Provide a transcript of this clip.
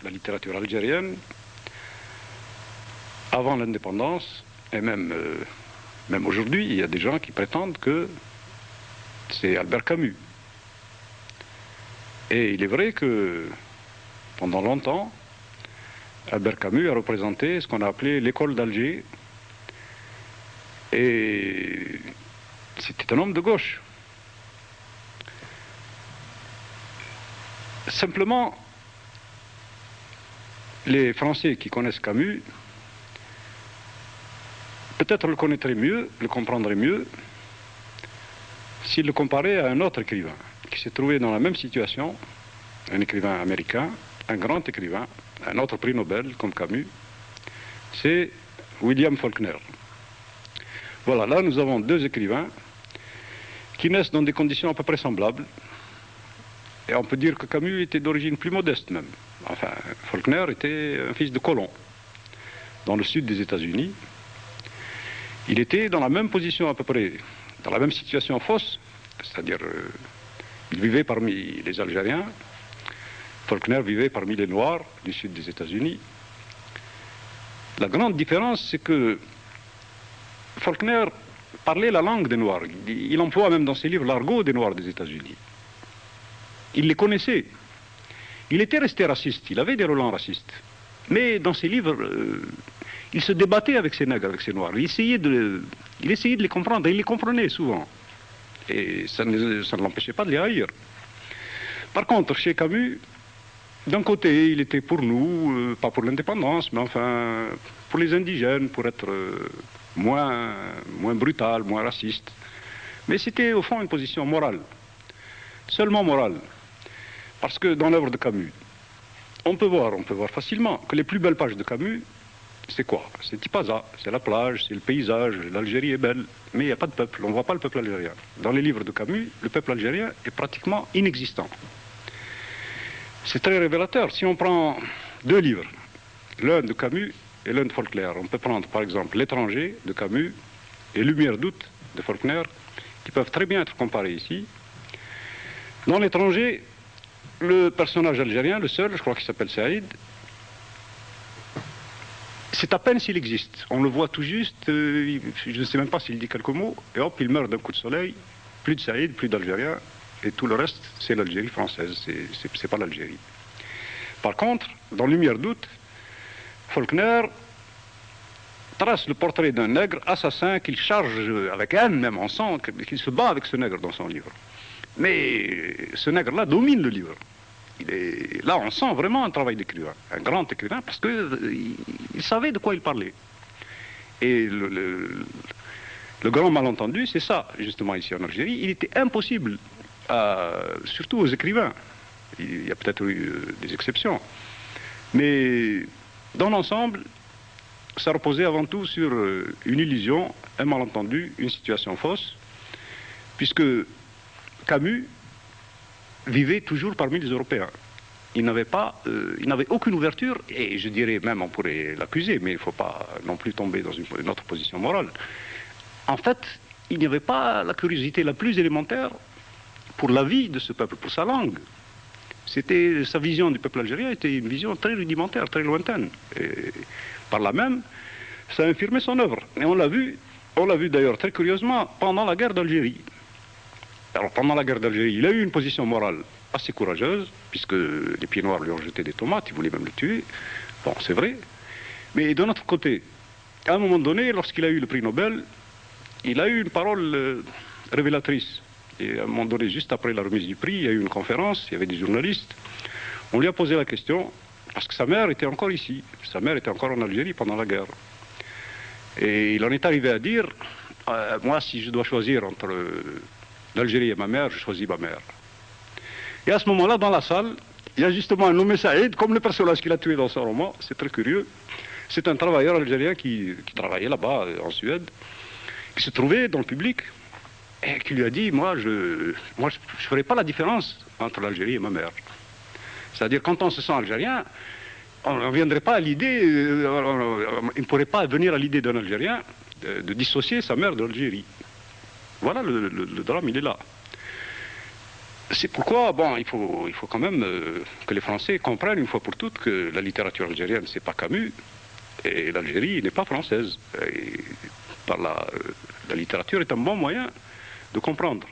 la littérature algérienne, avant l'indépendance, et même aujourd'hui, il y a des gens qui prétendent que c'est Albert Camus. Et il est vrai que pendant longtemps, Albert Camus a représenté ce qu'on a appelé l'école d'Alger. Et c'était un homme de gauche. Simplement, les Français qui connaissent Camus, peut-être le connaîtraient mieux, le comprendraient mieux, s'ils le comparaient à un autre écrivain qui s'est trouvé dans la même situation, un écrivain américain, un grand écrivain, un autre prix Nobel comme Camus, c'est William Faulkner. Voilà, là nous avons deux écrivains qui naissent dans des conditions à peu près semblables. Et on peut dire que Camus était d'origine plus modeste même. Enfin, Faulkner était un fils de colon dans le sud des États-Unis. Il était dans la même position à peu près, dans la même situation fausse, c'est-à-dire il vivait parmi les Algériens, Faulkner vivait parmi les Noirs du sud des États-Unis. La grande différence, c'est que Faulkner parlait la langue des Noirs. Il emploie même dans ses livres l'argot des Noirs des États-Unis. Il les connaissait. Il était resté raciste, il avait des relents racistes. Mais dans ses livres, il se débattait avec ces nègres, avec ces noirs. Il essayait de les comprendre, et il les comprenait souvent. Et ça ne l'empêchait pas de les haïr. Par contre, chez Camus, d'un côté, il était pour nous, pas pour l'indépendance, mais enfin, pour les indigènes, pour être moins brutal, moins raciste. Mais c'était au fond une position morale. Seulement morale. Parce que dans l'œuvre de Camus, on peut voir facilement que les plus belles pages de Camus, c'est quoi? C'est Tipaza, c'est la plage, c'est le paysage, l'Algérie est belle, mais il n'y a pas de peuple, on ne voit pas le peuple algérien. Dans les livres de Camus, le peuple algérien est pratiquement inexistant. C'est très révélateur. Si on prend deux livres, l'un de Camus et l'un de Faulkner, on peut prendre par exemple L'étranger de Camus et Lumière d'août de Faulkner, qui peuvent très bien être comparés ici. Dans L'étranger, le personnage algérien, le seul, je crois qu'il s'appelle Saïd, c'est à peine s'il existe. On le voit tout juste, je ne sais même pas s'il dit quelques mots, et hop, il meurt d'un coup de soleil, plus de Saïd, plus d'Algériens, et tout le reste, c'est l'Algérie française, c'est pas l'Algérie. Par contre, dans Lumière d'août, Faulkner trace le portrait d'un nègre assassin qu'il charge avec haine, même en sang, qu'il se bat avec ce nègre dans son livre. Mais ce nègre-là domine le livre. Là, on sent vraiment un travail d'écrivain, un grand écrivain, parce qu'il savait de quoi il parlait. Et le grand malentendu, c'est ça, justement, ici en Algérie. Il était impossible, surtout aux écrivains, il y a peut-être eu des exceptions, mais dans l'ensemble, ça reposait avant tout sur une illusion, un malentendu, une situation fausse, puisque Camus vivait toujours parmi les Européens. Il n'avait aucune ouverture, et je dirais même, on pourrait l'accuser, mais il ne faut pas non plus tomber dans une autre position morale. En fait, il n'y avait pas la curiosité la plus élémentaire pour la vie de ce peuple, pour sa langue. Sa vision du peuple algérien était une vision très rudimentaire, très lointaine. Et par là même, ça a infirmé son œuvre. Et on l'a vu d'ailleurs très curieusement pendant la guerre d'Algérie. Alors pendant la guerre d'Algérie, il a eu une position morale assez courageuse, puisque les pieds noirs lui ont jeté des tomates, ils voulaient même le tuer. Bon, c'est vrai. Mais d'un autre côté, à un moment donné, lorsqu'il a eu le prix Nobel, il a eu une parole révélatrice. Et à un moment donné, juste après la remise du prix, il y a eu une conférence, il y avait des journalistes. On lui a posé la question, parce que sa mère était encore ici. Sa mère était encore en Algérie pendant la guerre. Et il en est arrivé à dire, moi, si je dois choisir entre l'Algérie et ma mère, je choisis ma mère. Et à ce moment-là, dans la salle, il y a justement un nommé Saïd, comme le personnage qu'il a tué dans son roman, c'est très curieux. C'est un travailleur algérien qui travaillait là-bas, en Suède, qui se trouvait dans le public, et qui lui a dit, moi, je ferai pas la différence entre l'Algérie et ma mère. C'est-à-dire, quand on se sent algérien, on ne viendrait pas à l'idée, il ne pourrait pas venir à l'idée d'un Algérien de dissocier sa mère de l'Algérie. Voilà le drame, il est là. C'est pourquoi, bon, il faut quand même que les Français comprennent une fois pour toutes que la littérature algérienne, c'est pas Camus, et l'Algérie n'est pas française. Et la littérature est un bon moyen de comprendre.